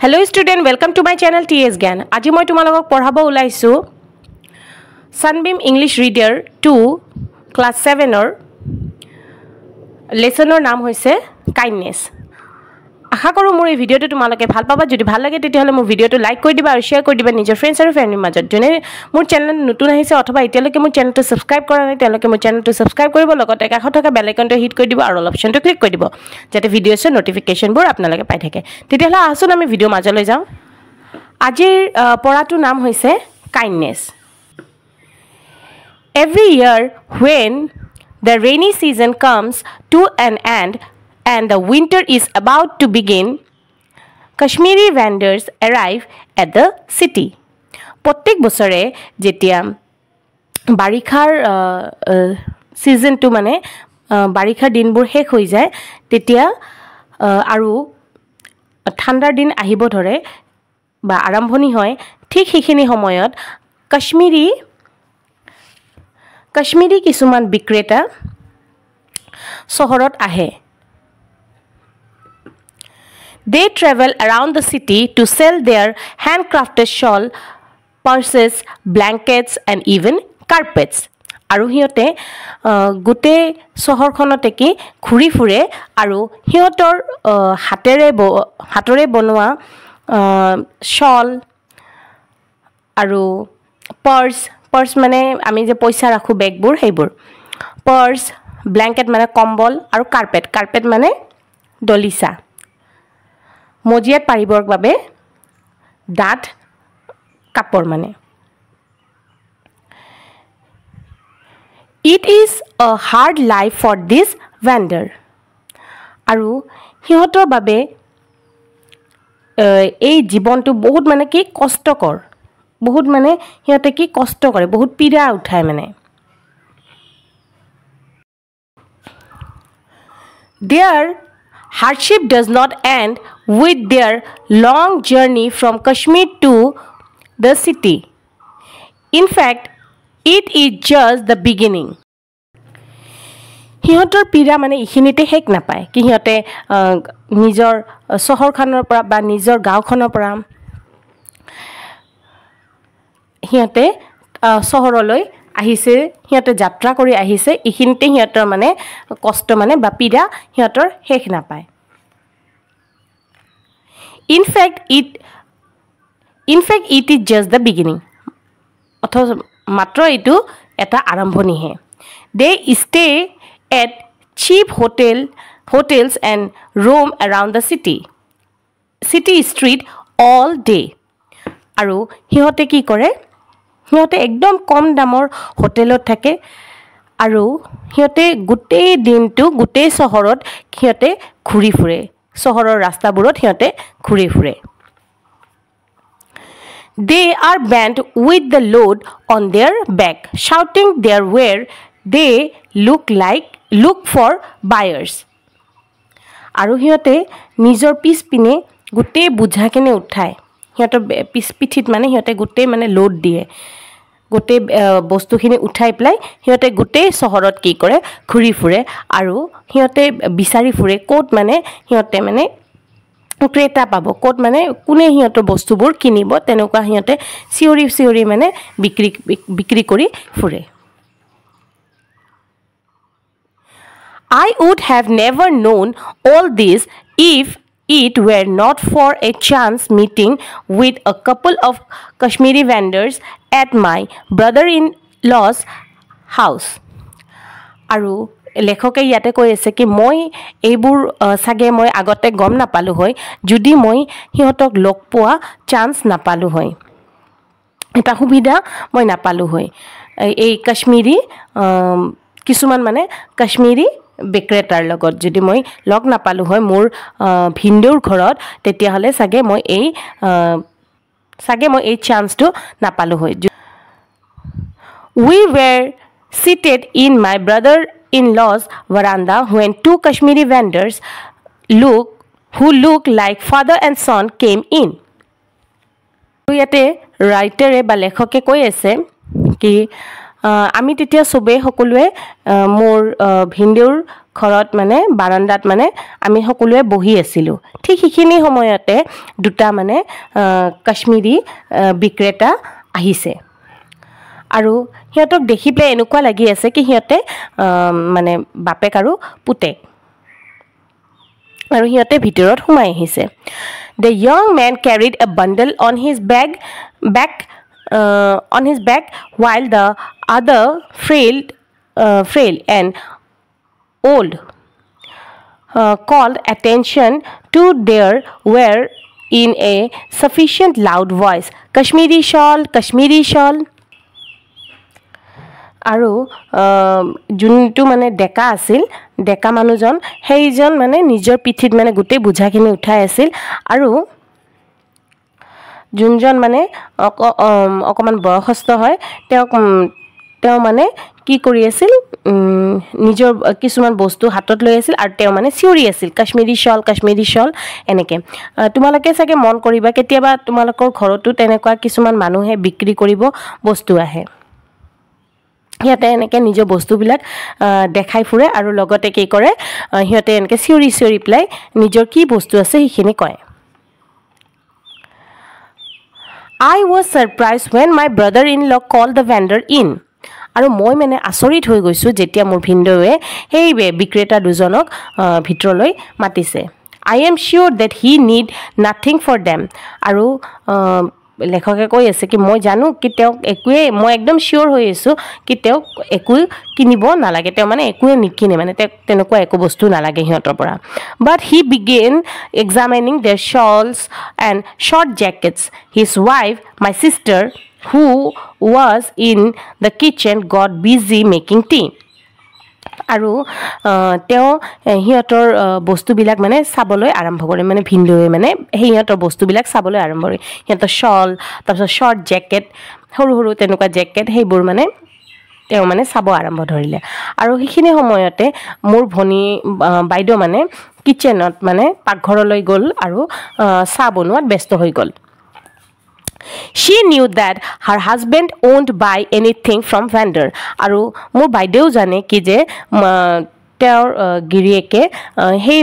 Hello student, welcome to my channel TS Gyan. Aji moi tumalogok porhabo ulaisu Sunbeam English Reader 2 class 7 or lesson or naam hoise kindness. আশা কৰো মোৰ এই ভিডিওটো তোমালোকে ভাল পাবা যদি ভাল লাগে তেতিয়া হলে মোৰ ভিডিওটো লাইক কৰি দিবা আৰু শেয়াৰ কৰি দিবা নিজৰ ফ্ৰেণ্ডছ আৰু ফ্যামিলিৰ মাজত জনে মোৰ চেনেল নতুন আহিছে অথবা এতিয়ালৈকে মোৰ চেনেলটো সাবস্ক্ৰাইব কৰা নাই তেওঁলোকে মোৰ চেনেলটো সাবস্ক্ৰাইব কৰিব লগতে কাষত থকা বেল আইকনটো হিট কৰি দিব আৰু অল অপচনটো ক্লিক কৰি দিব যাতে ভিডিওছৰ নটিফিকেশনবোৰ আপোনালোকে পাই থাকে তেতিয়াহলে আসুন আমি ভিডিও মাজলৈ যাওঁ আজিৰ পঢ়াটো নাম হৈছে kindness. Every year when the rainy season comes to an end and the winter is about to begin, Kashmiri vendors arrive at the city. Prottek bochore jetia barikhar season to mane barikhar dinbur hek hoi jay tetia aru thandar din ahibo dhore ba arambhoni hoy thik hikhini homoyot Kashmiri kisuman bikreta sohorot ahe. They travel around the city to sell their handcrafted shawl, purses, blankets and even carpets. Aru hiote gute sohorkhonote ki khuri fure aru hiotor hatore bonwa shawl aru purse mane ami je paisa rakhu bag bur heibur purse blanket mane kombol aru carpet mane dolisa মজিয়াত পাৰিবৰ বাবে ডাট কাপৰ মানে It is a hard life for this vendor আৰু হিহতৰ বাবে এই জীৱনটো বহুত মানে কি কষ্টকৰ বহুত মানে হিহতে কি কষ্ট কৰে বহুত পীড়া উঠায় মানে Their hardship does not end with their long journey from Kashmir to the city. In fact, it is just the beginning. হিহতৰ পীড়া মানে ইখিনিতে হেক নাপায় কি হিহতে নিজৰ চহৰখনৰ পৰা বা নিজৰ গাঁওখনৰ পৰা হিহতে চহৰলৈ আহিছে হিহতে যাত্ৰা কৰি আহিছে ইখিনিতে হিহতৰ মানে কষ্ট মানে বা পীড়া হিহতৰ হেক নাপায় In fact, it is just the beginning. অথচ মাত্ৰ এটো এটা আৰম্ভণি হে They stay at cheap hotels and roam around the city street all day. আৰু হিহতে কি কৰে হিহতে একদম কম দামৰ হোটেলত থাকে আৰু হিহতে গুটেই দিনটো গুটেই চহৰত হিহতে ঘুৰি ফুৰে চহৰৰ ৰাস্তাবোৰত হিহতে ঘুৰি ফুৰে They are bent with the load on their back shouting their where they look for buyers আৰু হিহতে নিজৰ পিছপিনে গুটেই বুঝা কেনে উঠায় হিহতৰ পিছপিঠিত মানে হিহতে গুটেই মানে লোড দিয়ে গুটেই বস্তুখিনি উঠাই প্লাই হিহতে গুটেই চহৰত কি কৰে ঘুৰি ফুৰে আৰু হিহতে বিচাৰি ফুৰে কোট মানে হিহতে মানে ক্ৰেতা পাব কোট মানে কোনে হিহতৰ বস্তুবোৰ কিনিব তেনেকুৱা হিহতে সিউৰি মানে বিক্ৰী কৰি ফুৰে I would have never known all this if it were not for a chance meeting with a couple of Kashmiri vendors at my brother-in-law's house. Aru লেখকে ইয়াতে কৈ আছে কি মই এইবোৰ সাগে মই আগতে গম নাপালো হয় যদি মই হিহতক লগ পোৱা চান্স নাপালো হয় এটা সুবিধা মই নাপালো হয় এই কাশ্মীৰী কিছুমান মানে কাশ্মীৰী বিক্ৰেতাৰ লগত যদি মই লগ নাপালো হয় মোৰ ভিন্দেউৰ ঘৰত তেতিয়া হলে সাগে মই এই চান্সটো নাপালো হয় We were seated in my brother-in-law's veranda when two Kashmiri vendors who looked like father and son came in. ইয়াতে ৰাইটাৰে বা লেখকে কৈ আছে কি আমি তেতিয়া সবে সকলোৱে মোৰ ভিনদেউৰ ঘৰত মানে বাৰান্দাত মানে আমি সকলোৱে বহি আছিলোঁ ঠিক সেইখিনি সময়তে দুটা মানে কাশ্মীৰী বিক্ৰেতা আহিছে আৰু সিহঁতক দেখি পেলাই এনেকুৱা লাগি আছে কি সিহঁতে মানে বাপেক আৰু পুতেক আৰু সিহঁতে ভিতৰত সোমাই আহিছে The young man carried a bundle on his back while the other frail and old called attention to their wear in a sufficient loud voice. Kashmiri shawl. আৰু যোনটো মানে ডেকা আছিল ডেকা মানুহজন সেইজন মানে নিজৰ পিঠিত মানে গোটেই বুঝাখিনি উঠাই আছিল আৰু যোনজন মানে অকমান বয়সস্থ হয় তেওঁ মানে কি কৰি আছিল নিজৰ কিছুমান বস্তু হাতত লৈ আছিল আৰু তেওঁ মানে চিঞৰি আছিল কাশ্মীৰী শাল এনেকে তোমালোকে চাগে মন কৰিবা কেতিয়াবা তোমালোকৰ ঘৰতো তেনেকুৱা কিছুমান মানুহে বিক্ৰী কৰিব বস্তু আহে সিহঁতে এনেকৈ নিজৰ বস্তুবিলাক দেখাই ফুৰে আৰু লগতে কি কৰে সিহঁতে এনেকৈ চিঞৰি পেলাই নিজৰ কি বস্তু আছে সেইখিনি কয় I was surprised when my brother-in-law called the vendor in আৰু মই মানে আচৰিত হৈ গৈছোঁ যেতিয়া মোৰ ভিনদেউৱে সেই বিক্ৰেতা দুজনক ভিতৰলৈ মাতিছে I am sure that he need nothing for them আৰু লেখকে কৈ আছে কি মই জানো কি তেওঁক একোৱে মই একদম শিওৰ হৈ আছোঁ কি তেওঁক একো কিনিব নালাগে তেওঁ মানে একোৱে নিকিনে মানে তেনেকুৱা একো বস্তু নালাগে সিহঁতৰ পৰা but he began examining their shawls and short jackets his wife my sister who was in the kitchen got busy making tea আৰু তেওঁ সিহঁতৰ বস্তুবিলাক মানে চাবলৈ আৰম্ভ কৰে মানে ভিনদেউৱে মানে সিহঁতৰ বস্তুবিলাক চাবলৈ আৰম্ভ কৰে সিহঁতৰ শল তাৰপিছত শৰ্ট জেকেট সৰু তেনেকুৱা জেকেট সেইবোৰ মানে তেওঁ মানে চাব আৰম্ভ ধৰিলে আৰু সেইখিনি সময়তে মোৰ ভনী বাইদেউ মানে কিচেনত মানে পাকঘৰলৈ গ'ল আৰু চাহ বনোৱাত ব্যস্ত হৈ গ'ল She knew that her husband won't buy anything from vendor. আৰু মোৰ বাইদেউ জানে কি যে তেওঁৰ গিৰিয়েকে সেই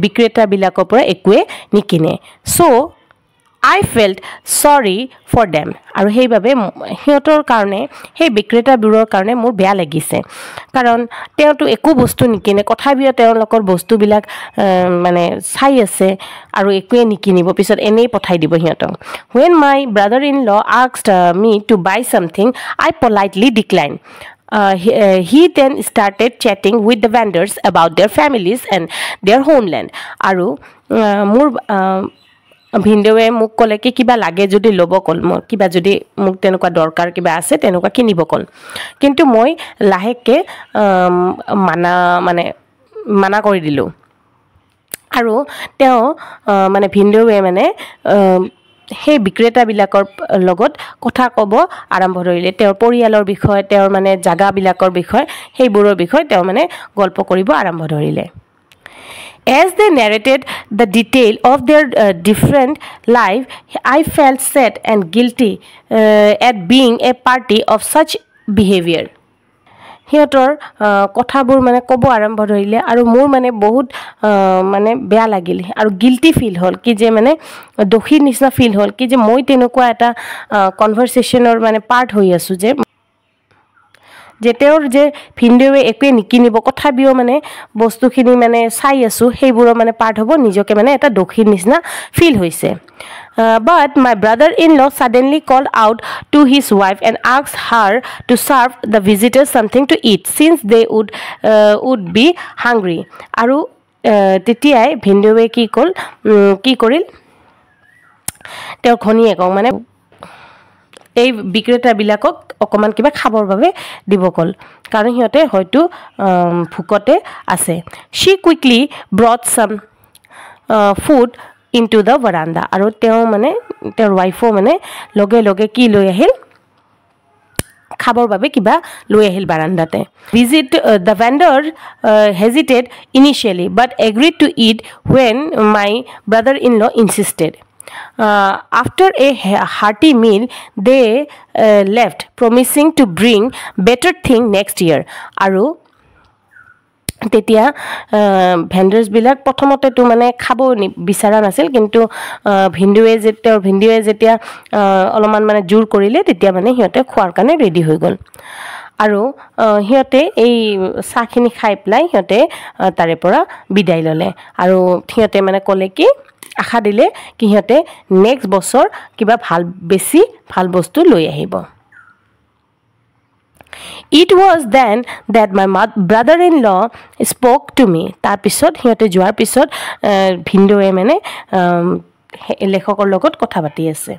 বিক্ৰেতাবিলাকৰ পৰা একোৱে নিকিনে So I felt sorry for them. আৰু সেইবাবে সিহঁতৰ কাৰণে সেই বিক্ৰেতাবোৰৰ কাৰণে মোৰ বেয়া লাগিছে কাৰণ তেওঁটো একো বস্তু নিকিনে কথাবিও তেওঁলোকৰ বস্তুবিলাক মানে চাই আছে আৰু একোৱে নিকিনিব পিছত এনেই পঠাই দিব সিহঁতক When my brother-in-law asked me to buy something, I politely declined. He then started chatting with the vendors about their families and their homeland. আৰু মোৰ ভিনদেউৱে মোক ক'লে কি কিবা লাগে যদি ল'ব ক'ল মোৰ কিবা যদি মোক তেনেকুৱা দৰকাৰ কিবা আছে তেনেকুৱা কিনিব ক'ল কিন্তু মই লাহেকে মানা কৰি দিলোঁ আৰু তেওঁ মানে ভিনদেউৱে মানে সেই বিক্ৰেতাবিলাকৰ লগত কথা ক'ব আৰম্ভ কৰিলে তেওঁৰ পৰিয়ালৰ বিষয়ে তেওঁৰ মানে জাগাবিলাকৰ বিষয়ে সেইবোৰৰ বিষয়ে তেওঁ মানে গল্প কৰিব আৰম্ভ কৰিলে As they narrated the detail of their different life, I felt sad and guilty at being a party of such behavior. সিহঁতৰ কথাবোৰ মানে ক'ব আৰম্ভ কৰিলে আৰু মোৰ মানে বহুত মানে বেয়া লাগিল আৰু গিল্টি ফিল হ'ল কি যে মানে দোষী নিচিনা ফিল হ'ল কি যে মই তেনেকুৱা এটা কনভাৰচেশ্যনৰ মানে পাৰ্ট হৈ আছোঁ যে তেওঁৰ যে ভিনদেউৱে একোৱে নিকিনিব কথাবিও মানে বস্তুখিনি মানে চাই আছোঁ সেইবোৰৰ মানে পাৰ্ট হ'ব নিজকে মানে এটা দোষীৰ নিচিনা ফিল হৈছে But my brother-in-law suddenly called out to his wife and asked her to serve the visitors something to eat since they would be hungry. আৰু তেতিয়াই ভিনদেউৱে কি কৰিল তেওঁৰ ঘনীয়েকক মানে এই বিক্ৰেতাবিলাকক অকমান কিবা খাবৰ বাবে দিব ক'ল কাৰণ সিহঁতে হয়তো ভুকতে আছে She quickly brought some food into the veranda আৰু তেওঁ মানে তেওঁৰ ৱাইফো মানে লগে কি লৈ আহিল খাবৰ বাবে কিবা লৈ আহিল বাৰান্দাতে The vendor hesitated initially but agreed to eat when my brother-in-law insisted After a hearty meal, they left, promising to bring better thing next year. Aru তেতিয়া ভেণ্ডাৰ্ছবিলাক প্ৰথমতেতো মানে খাব বিচৰা নাছিল, কিন্তু ভিন্দুৱে যেতিয়া অলপমান মানে জোৰ কৰিলে তেতিয়া মানে সিহঁতে খোৱাৰ কাৰণে ৰেডি হৈ গ'ল। আৰু সিহঁতে এই চাহখিনি খাই পেলাই সিহঁতে তাৰে পৰা বিদায় ল'লে। আৰু সিহঁতে মানে ক'লে কি আশা দিলে কি সিহঁতে নেক্সট বছৰ কিবা বেছি ভাল বস্তু লৈ আহিব। It was then that my brother-in-law spoke to me. তাৰপিছত সিহঁতে যোৱাৰ পিছত ভিন্দুৱে মানে লেখকৰ লগত কথা পাতি আছে।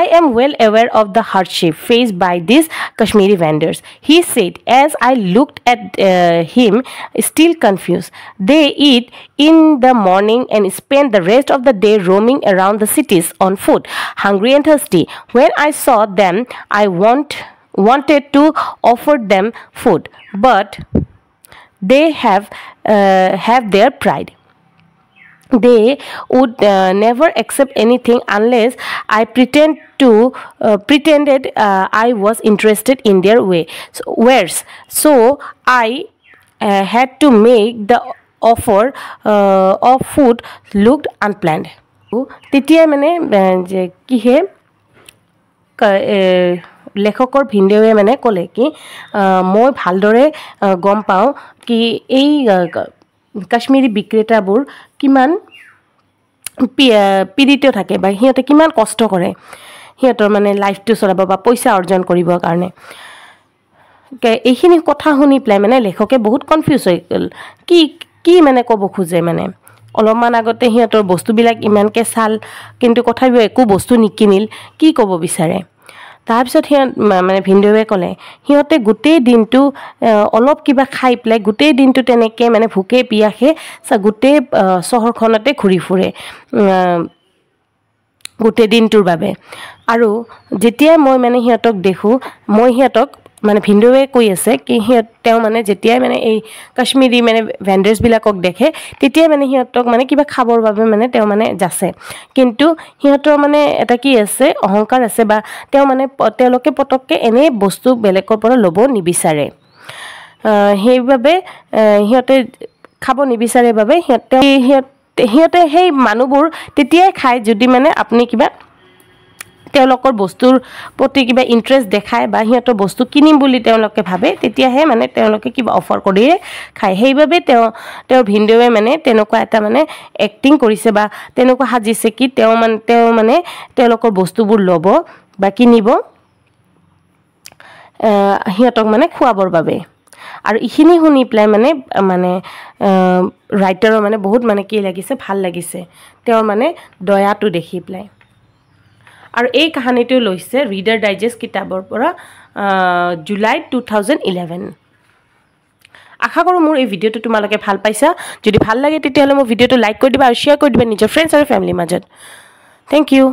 I am well aware of the hardship faced by these Kashmiri vendors, he said as I looked at him, still confused. They eat in the morning and spend the rest of the day roaming around the cities on foot, hungry and thirsty. When I saw them, I wanted to offer them food, but they have their pride. They would never accept anything unless I pretended I was interested in their wares. So I had to make the offer of food looked unplanned. তেতিয়া মানে যে কিহে লেখকৰ ভিন্দুৱে মানে ক'লে কি মই ভালদৰে গম পাওঁ কি এই কাশ্মীৰী বিক্ৰেতাবোৰ কিমান পীড়িত থাকে বা সিহঁতে কিমান কষ্ট কৰে সিহঁতৰ মানে লাইফটো চলাব বা পইচা অৰ্জন কৰিবৰ কাৰণে। এইখিনি কথা শুনি পেলাই মানে লেখকে বহুত কনফিউজ হৈ গ'ল, কি মানে ক'ব খোজে। মানে অলপমান আগতে সিহঁতৰ বস্তুবিলাক ইমানকৈ চাল, কিন্তু তথাপিও একো বস্তু নিকিনিল, কি ক'ব বিচাৰে। তাৰপিছত মানে ভিন্দুৱে ক'লে সিহঁতে গোটেই দিনটো অলপ কিবা খাই পেলাই গোটেই দিনটো তেনেকৈ মানে ভোকে পিয়াসে গোটেই চহৰখনতে ঘূৰি ফুৰে গোটেই দিনটোৰ বাবে। আৰু যেতিয়াই মই মানে সিহঁতক দেখোঁ, মই সিহঁতক মানে ভিন্দুৱে কৈ আছে কি তেওঁ মানে যেতিয়াই মানে এই কাশ্মীৰী মানে ভেণ্ডাৰ্ছবিলাকক দেখে তেতিয়াই মানে সিহঁতক মানে কিবা খাবৰ বাবে মানে তেওঁ মানে যাচে, কিন্তু সিহঁতৰ মানে এটা কি আছে অহংকাৰ আছে বা তেওঁলোকে পটককৈ এনেই বস্তু বেলেগৰ পৰা ল'ব নিবিচাৰে। সেইবাবে সিহঁতে খাব নিবিচাৰে বাবে সিহঁতে সেই মানুহবোৰ তেতিয়াই খায় যদি মানে আপুনি কিবা তেওঁলোকৰ বস্তুৰ প্ৰতি কিবা ইণ্টাৰেষ্ট দেখায় বা সিহঁতৰ বস্তু কিনিম বুলি তেওঁলোকে ভাবে, তেতিয়াহে মানে তেওঁলোকে কিবা অফাৰ কৰিয়ে খায়। সেইবাবে তেওঁৰ ভিন্দুৱে মানে তেনেকুৱা এটা মানে এক্টিং কৰিছে বা তেনেকুৱা সাজিছে কি তেওঁ মানে তেওঁলোকৰ বস্তুবোৰ ল'ব বা কিনিব সিহঁতক মানে খুৱাবৰ বাবে। আৰু এইখিনি শুনি পেলাই মানে ৰাইটাৰৰ মানে বহুত মানে কি লাগিছে, ভাল লাগিছে তেওঁৰ মানে দয়াটো দেখি পেলাই। আৰু এই কাহিনীটো লৈছে ৰিডাৰ ডাইজেষ্ট কিতাপৰ পৰা জুলাই 2011। আশা কৰোঁ মোৰ এই ভিডিঅ'টো তোমালোকে ভাল পাইছা। যদি ভাল লাগে তেতিয়াহ'লে মোৰ ভিডিঅ'টো লাইক কৰি দিবা আৰু শ্বেয়াৰ কৰি দিবা নিজৰ ফ্ৰেণ্ডছ আৰু ফেমিলিৰ মাজত। Thank U.